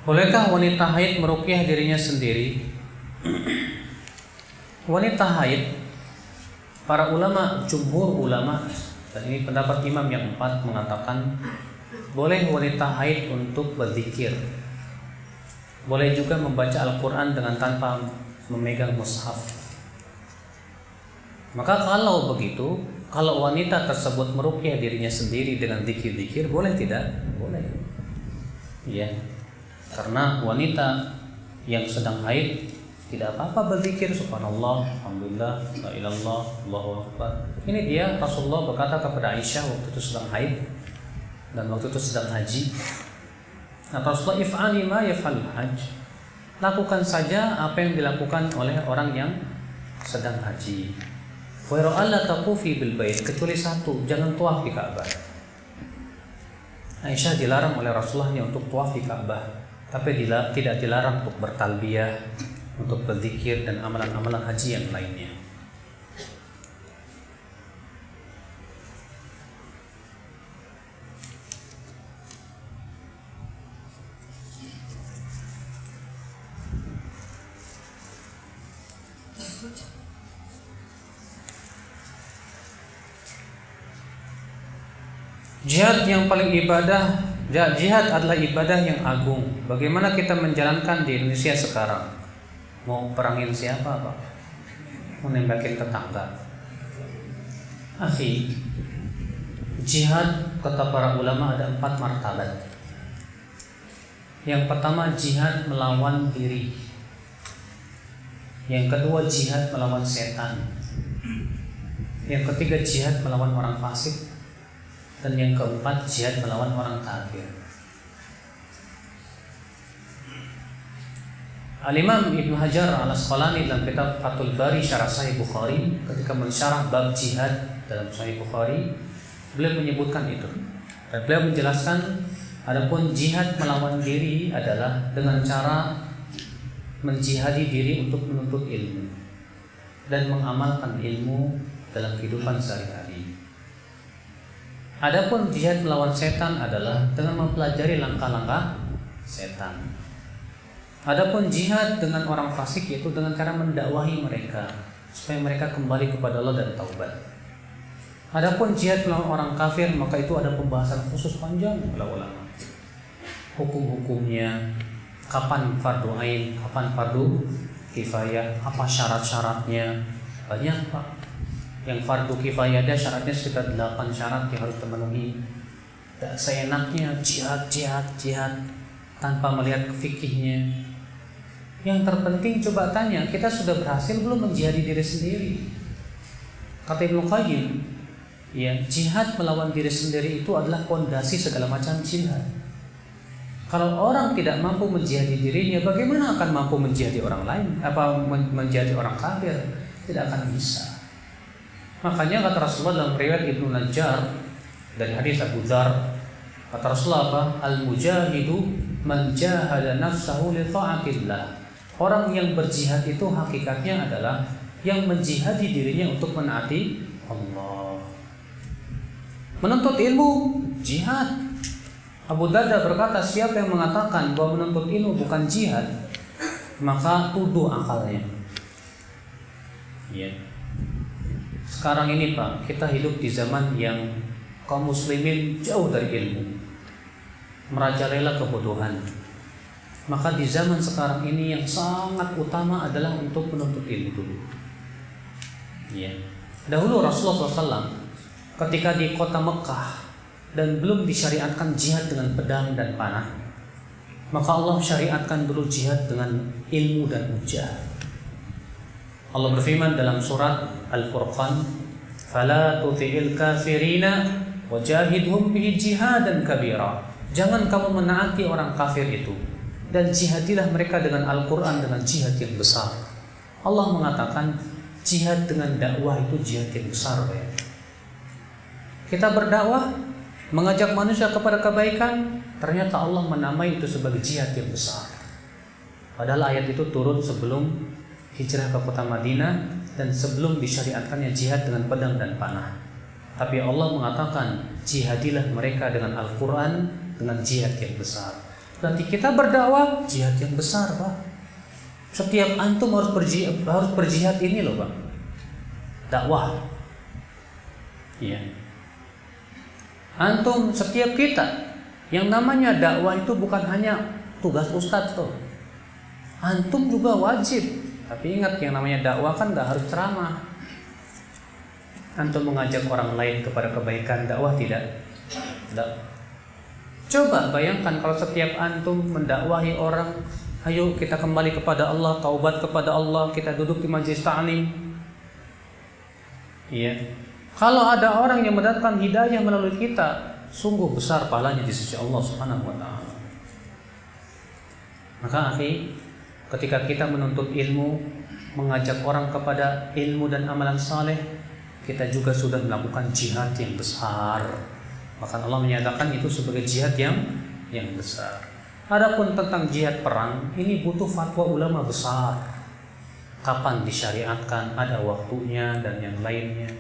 Bolehkah wanita haid meruqyah dirinya sendiri? Wanita haid, para ulama, jumhur ulama, dan ini pendapat imam yang 4 mengatakan boleh wanita haid untuk berzikir. Boleh juga membaca Al-Quran dengan tanpa memegang mushaf. Maka kalau begitu, kalau wanita tersebut meruqyah dirinya sendiri dengan zikir-zikir, boleh tidak? Boleh. Ya. Karena wanita yang sedang haid tidak apa-apa berzikir subhanallah, alhamdulillah, la ilallah, Allahu akbar. Ini dia Rasulullah berkata kepada Aisyah waktu itu sedang haid dan waktu itu sedang haji. Nah, Rasulullah if'ali ma yaf'alul hajj. Lakukan saja apa yang dilakukan oleh orang yang sedang haji. Wa alla taqufi bil bait, kecuali satu, jangan tawaf di Ka'bah. Aisyah dilarang oleh Rasulullah untuk tawaf di Ka'bah. Tapi tidak dilarang untuk bertalbiyah, untuk berzikir dan amalan-amalan haji yang lainnya. Jihad yang paling jihad adalah ibadah yang agung. Bagaimana kita menjalankan di Indonesia sekarang? Mau perangin siapa, Pak? Mau nembakin tetangga? Akhi, jihad kata para ulama ada 4 martabat. Yang pertama jihad melawan diri. Yang kedua jihad melawan setan. Yang ketiga jihad melawan orang fasik. Dan yang keempat jihad melawan orang kafir. Al-Imam Ibnu Hajar Al-Asqalani dalam kitab Fathul Bari Syarah Sahih Bukhari ketika mensyarah bab jihad dalam Sahih Bukhari, beliau menyebutkan itu. Dan beliau menjelaskan adapun jihad melawan diri adalah dengan cara menjihadi diri untuk menuntut ilmu dan mengamalkan ilmu dalam kehidupan sehari-hari. Adapun jihad melawan setan adalah dengan mempelajari langkah-langkah setan. Adapun jihad dengan orang fasik yaitu dengan cara mendakwahi mereka supaya mereka kembali kepada Allah dan taubat. Adapun jihad melawan orang kafir maka itu ada pembahasan khusus panjang oleh ulama. Hukum-hukumnya, kapan fardu ain, kapan fardu kifayah, apa syarat-syaratnya, banyak Pak. Yang fardu kifayah ada syaratnya sekitar 8 syarat yang harus terpenuhi. Tak seenaknya jihad tanpa melihat fikihnya. Yang terpenting coba tanya, kita sudah berhasil belum menjihadi diri sendiri? Kata Ibnu Qayyim, ya, jihad melawan diri sendiri itu adalah fondasi segala macam jihad. Kalau orang tidak mampu menjihadi dirinya, bagaimana akan mampu menjihadi orang lain? Apa menjihadi orang kafir? Tidak akan bisa. Makanya kata Rasulullah dalam riwayat Ibnu Najjar dari hadis Abu Dzar, kata Rasulullah apa? Al-mujahidu man jahada nafsahu li ta'atillah. Orang yang berjihad itu hakikatnya adalah yang menjihadi dirinya untuk menaati Allah. Menuntut ilmu jihad. Abu Darda berkata, siapa yang mengatakan bahwa menuntut ilmu bukan jihad, maka tuduh akalnya. Ya. Sekarang ini Pak, kita hidup di zaman yang kaum muslimin jauh dari ilmu, merajalela kebodohan. Maka di zaman sekarang ini yang sangat utama adalah untuk menuntut ilmu dulu. Ya. Dahulu Rasulullah SAW ketika di kota Mekah dan belum disyariatkan jihad dengan pedang dan panah, maka Allah syariatkan dulu jihad dengan ilmu dan hujjah. Allah berfirman dalam surat Al-Furqan, "Fala tuti'il kafirina wajahidhum bihi jihadan kabira." Jangan kamu menaati orang kafir itu dan jihadilah mereka dengan Al-Quran dengan jihad yang besar. Allah mengatakan jihad dengan dakwah itu jihad yang besar ya. Kita berdakwah, mengajak manusia kepada kebaikan, ternyata Allah menamai itu sebagai jihad yang besar. Padahal ayat itu turun sebelum hijrah ke kota Madinah dan sebelum disyariatkannya jihad dengan pedang dan panah. Tapi Allah mengatakan jihadilah mereka dengan Al-Quran dengan jihad yang besar. Berarti kita berdakwah jihad yang besar, Pak. Setiap antum harus berjihad ini loh, Pak. Dakwah. Iya. Antum, setiap kita, yang namanya dakwah itu bukan hanya tugas ustadz tuh. Antum juga wajib. Tapi ingat, yang namanya dakwah kan gak harus ceramah. Antum mengajak orang lain kepada kebaikan, dakwah tidak? Tidak. Coba bayangkan kalau setiap antum mendakwahi orang, ayo kita kembali kepada Allah, taubat kepada Allah, kita duduk di majelis ta'lim. Iya. Kalau ada orang yang mendatangkan hidayah melalui kita, sungguh besar pahalanya di sisi Allah Subhanahu wa taala. Maka akhi, ketika kita menuntut ilmu, mengajak orang kepada ilmu dan amalan saleh, kita juga sudah melakukan jihad yang besar. Bahkan Allah menyatakan itu sebagai jihad yang besar. Adapun tentang jihad perang, ini butuh fatwa ulama besar. Kapan disyariatkan, ada waktunya dan yang lainnya.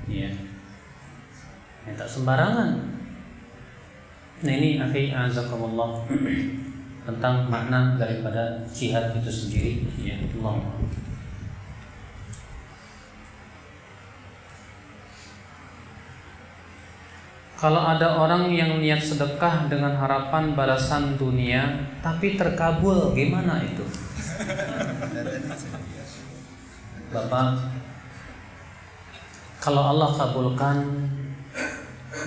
Ya. Yang tak sembarangan. Nah ini akhi azakumullah tentang makna daripada jihad itu sendiri. Ya Allah. Kalau ada orang yang niat sedekah dengan harapan balasan dunia tapi terkabul, gimana itu? Bapak, kalau Allah kabulkan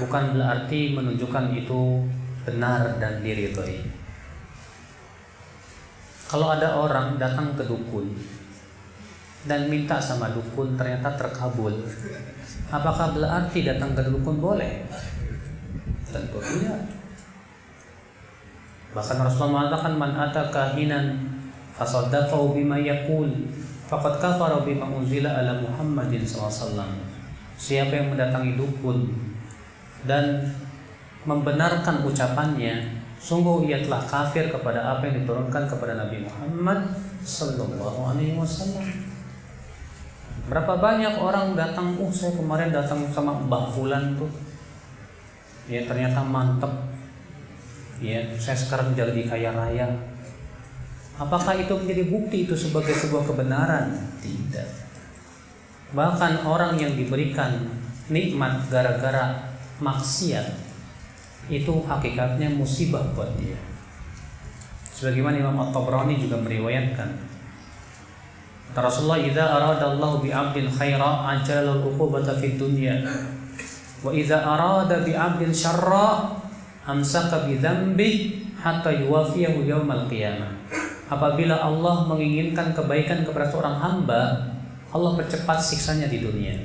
bukan berarti menunjukkan itu benar dan diridhoi. Kalau ada orang datang ke dukun dan minta sama dukun ternyata terkabul, apakah berarti datang ke dukun boleh? Tentu tidak. Bahkan Rasulullah mengatakan, man ata kahinan fasaddaqahu bima yaqul faqad kafara bima unzila ala Muhammadin sallallahu alaihi wasallam. Siapa yang mendatangi dukun dan membenarkan ucapannya, sungguh ia telah kafir kepada apa yang diturunkan kepada Nabi Muhammad sallallahu alaihi wasallam. Berapa banyak orang datang, saya kemarin datang sama Mbah Fulan tuh, ya ternyata mantep, ya saya sekarang jadi kaya raya. Apakah itu menjadi bukti itu sebagai sebuah kebenaran? Tidak. Bahkan orang yang diberikan nikmat gara-gara maksiat, itu hakikatnya musibah buat dia. Sebagaimana Imam At-Tabrani juga meriwayatkan, Rasulullah idza aradallahu bi 'abdin khaira ajala al-uqubata fid dunya wa idza arada bi 'abdin syarra amsaka bi dzambi hatta yuwafiyahu yaumal qiyamah. Apabila Allah menginginkan kebaikan kepada seorang hamba, Allah percepat siksanya di dunia.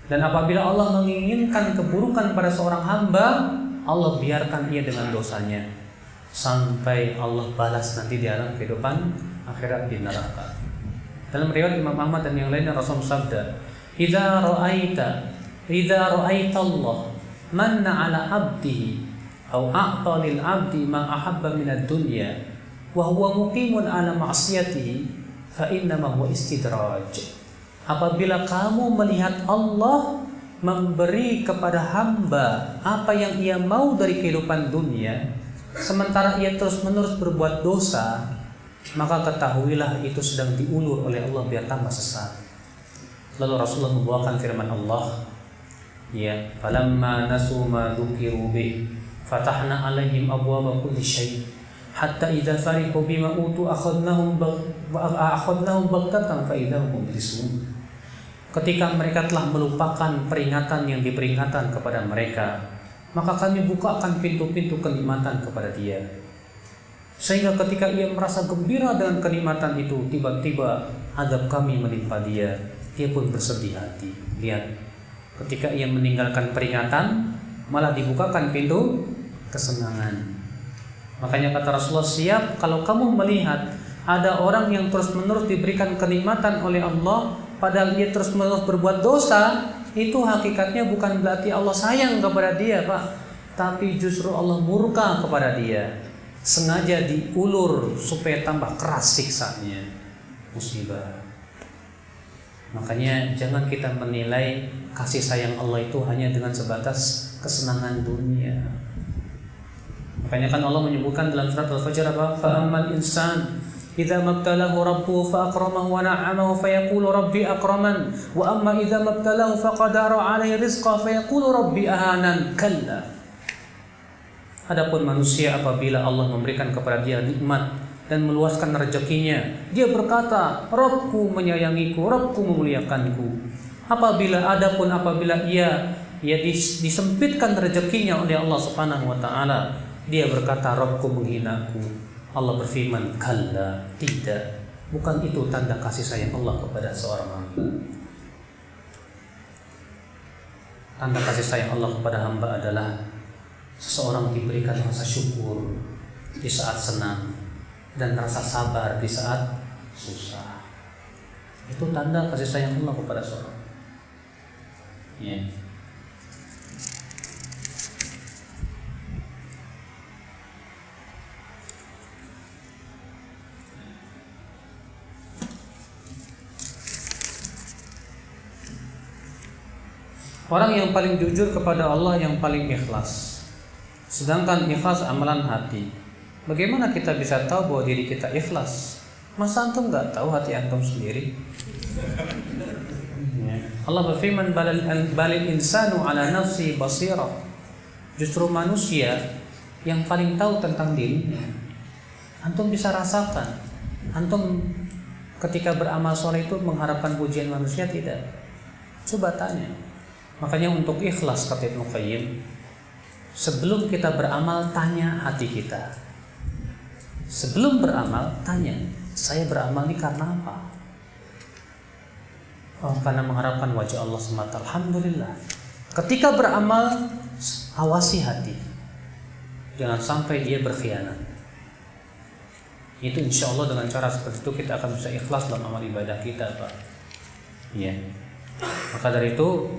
Dan apabila Allah menginginkan keburukan pada seorang hamba, Allah biarkan ia dengan dosanya sampai Allah balas nanti di alam kehidupan akhirat di neraka. Dalam riwayat Imam Ahmad dan yang lainnya, Rasulullah sabda, "Idza ra'aita Allah manna 'ala 'abdihi aw a'ta lil 'abdi ma ahabba min ad-dunya wa huwa muqimun 'ala ma'siyatihi fa innama huwa istidraj." Apabila kamu melihat Allah memberi kepada hamba apa yang ia mau dari kehidupan dunia, sementara ia terus-menerus berbuat dosa, maka ketahuilah itu sedang diulur oleh Allah biar tambah sesat. Lalu Rasulullah membawakan firman Allah, ya, falamma nasu ma dzukiru bih fatahna 'alaihim abwaaba kulli syai' hatta idza farihu bima utu akhadnahum baghtatan fa idahum mublisun. Ketika mereka telah melupakan peringatan yang diperingatkan kepada mereka, maka kami bukakan pintu-pintu kenikmatan kepada dia. Sehingga ketika ia merasa gembira dengan kenikmatan itu, tiba-tiba azab kami menimpa dia. Dia pun bersedih hati. Lihat, ketika ia meninggalkan peringatan, malah dibukakan pintu kesenangan. Makanya kata Rasulullah, siap kalau kamu melihat ada orang yang terus-menerus diberikan kenikmatan oleh Allah, padahal dia terus-menerus berbuat dosa, itu hakikatnya bukan berarti Allah sayang kepada dia, Pak, tapi justru Allah murka kepada dia. Sengaja diulur supaya tambah keras siksanya. Musibah. Makanya jangan kita menilai kasih sayang Allah itu hanya dengan sebatas kesenangan dunia. Makanya kan Allah menyebutkan dalam surat Al-Fajr apa? Fa ammal insan idza mabtalahu rabbuhu fa akramahu wa na'amahu fa yaqulu rabbi akraman wa amma idza mabtalahu fa qadara 'alaihi rizqa fa yaqulu rabbi ahanan. Kalla. Adapun manusia apabila Allah memberikan kepada dia nikmat dan meluaskan rezekinya, dia berkata, Rabbku menyayangiku, Rabbku memuliakanku. Apabila ia disempitkan rezekinya oleh Allah Subhanahu wa taala, dia berkata, Rabbku menghinaku. Allah berfirman, kalla, tidak. Bukan itu tanda kasih sayang Allah kepada seorang hamba. Tanda kasih sayang Allah kepada hamba adalah seseorang diberikan rasa syukur di saat senang dan rasa sabar di saat susah. Itu tanda kasih sayang Allah kepada seorang. Ya. Orang yang paling jujur kepada Allah yang paling ikhlas. Sedangkan ikhlas amalan hati. Bagaimana kita bisa tahu bahwa diri kita ikhlas? Masa antum nggak tahu hati antum sendiri? Allah berfirman, balil insanu ala nafsi basira. Justru manusia yang paling tahu tentang dirinya. Antum bisa rasakan. Antum ketika beramal soleh itu mengharapkan pujian manusia tidak? Coba tanya. Makanya untuk ikhlas kata Ibnu Qayyim, sebelum kita beramal tanya hati kita. Sebelum beramal tanya, saya beramal ini karena apa? Oh, karena mengharapkan wajah Allah semata. Alhamdulillah. Ketika beramal, awasi hati. Jangan sampai dia berkhianat. Itu insya Allah dengan cara seperti itu kita akan bisa ikhlas dalam amal ibadah kita, Pak. Ya. Maka dari itu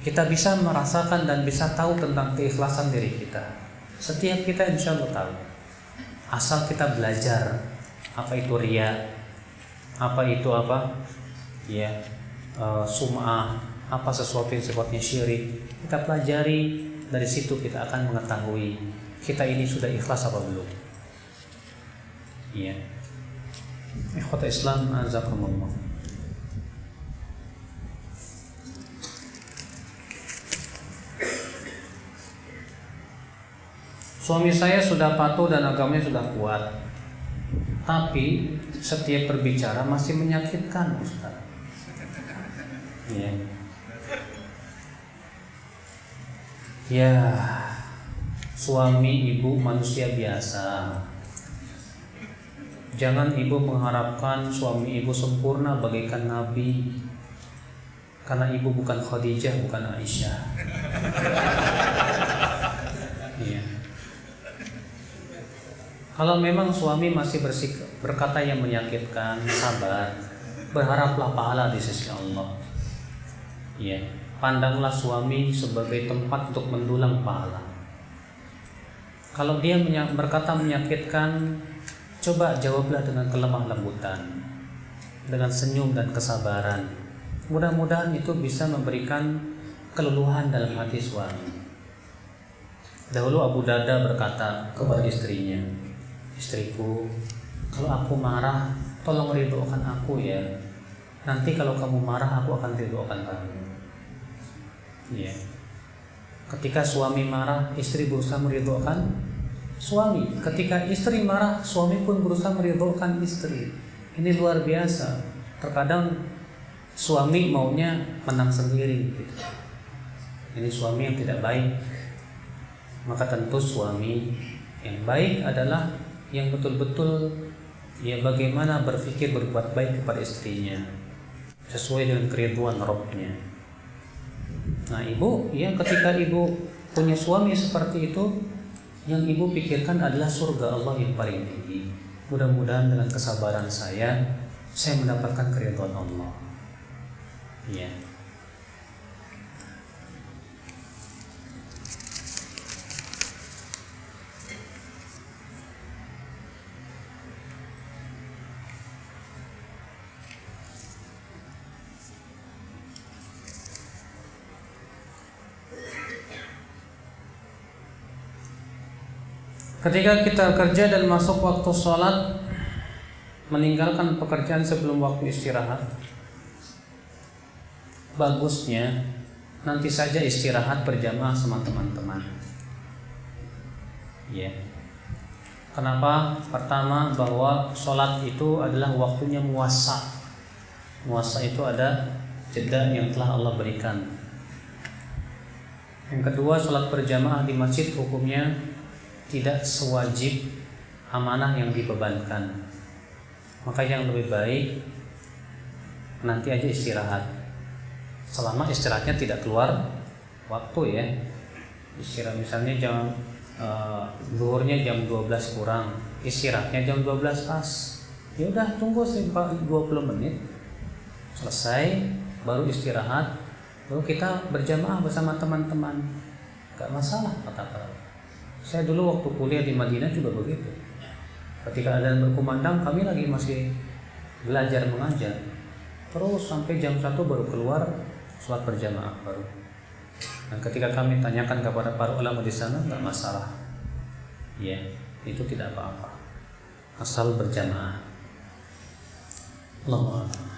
kita bisa merasakan dan bisa tahu tentang keikhlasan diri kita. Setiap kita insya Allah tahu. Asal kita belajar apa itu riya, apa itu apa, ya. Sum'ah, apa sesuatu yang sifatnya syirik, kita pelajari, dari situ kita akan mengetahui kita ini sudah ikhlas apa belum. Iya. Ikhwata Islam azakumullah. Suami saya sudah patuh dan agamanya sudah kuat, tapi setiap berbicara masih menyakitkan, Ustaz. Ya. Ya, suami ibu manusia biasa. Jangan ibu mengharapkan suami ibu sempurna bagaikan Nabi, karena ibu bukan Khadijah, bukan Aisyah. Ya. Kalau memang suami masih berkata yang menyakitkan, sabar, berharaplah pahala di sisi Allah. Ya, pandanglah suami sebagai tempat untuk mendulang pahala. Kalau dia berkata menyakitkan, coba jawablah dengan kelemah lembutan, dengan senyum dan kesabaran. Mudah-mudahan itu bisa memberikan keluluhan dalam hati suami. Dahulu Abu Darda berkata kepada istrinya, istriku, kalau aku marah, tolong ridhokan aku ya. Nanti kalau kamu marah, aku akan ridhokan kamu. Ya. Ketika suami marah, istri berusaha meridhokan suami. Ketika istri marah, suami pun berusaha meridhokan istri. Ini luar biasa. Terkadang suami maunya menang sendiri. Gitu. Ini suami yang tidak baik. Maka tentu suami yang baik adalah yang betul-betul ya bagaimana berpikir berbuat baik kepada istrinya sesuai dengan keridhaan Rabbnya. Nah ibu, ya ketika ibu punya suami seperti itu, yang ibu pikirkan adalah surga Allah yang paling tinggi. Mudah-mudahan dengan kesabaran saya mendapatkan keridhaan Allah. Ya. Ketika kita kerja dan masuk waktu sholat, meninggalkan pekerjaan sebelum waktu istirahat, bagusnya nanti saja istirahat berjamaah sama teman-teman. Ya. Kenapa? Pertama, bahwa sholat itu adalah waktunya muasa. Muasa itu ada jeda yang telah Allah berikan. Yang kedua, sholat berjamaah di masjid hukumnya tidak sewajib amanah yang dibebankan. Maka yang lebih baik nanti aja istirahat, selama istirahatnya tidak keluar waktu ya. Istirahat misalnya jam zuhurnya jam 12 kurang, istirahatnya jam 12 pas. Ya udah, tunggu 20 menit selesai baru istirahat, baru kita berjamaah bersama teman-teman. Gak masalah kata para. Saya dulu waktu kuliah di Madinah juga begitu. Ketika adzan berkumandang, kami lagi masih belajar mengajar, terus sampai jam 1 baru keluar sholat berjamaah baru. Dan ketika kami tanyakan kepada para ulama di sana, nggak masalah, ya itu tidak apa-apa, asal berjamaah. Allahu a'lam.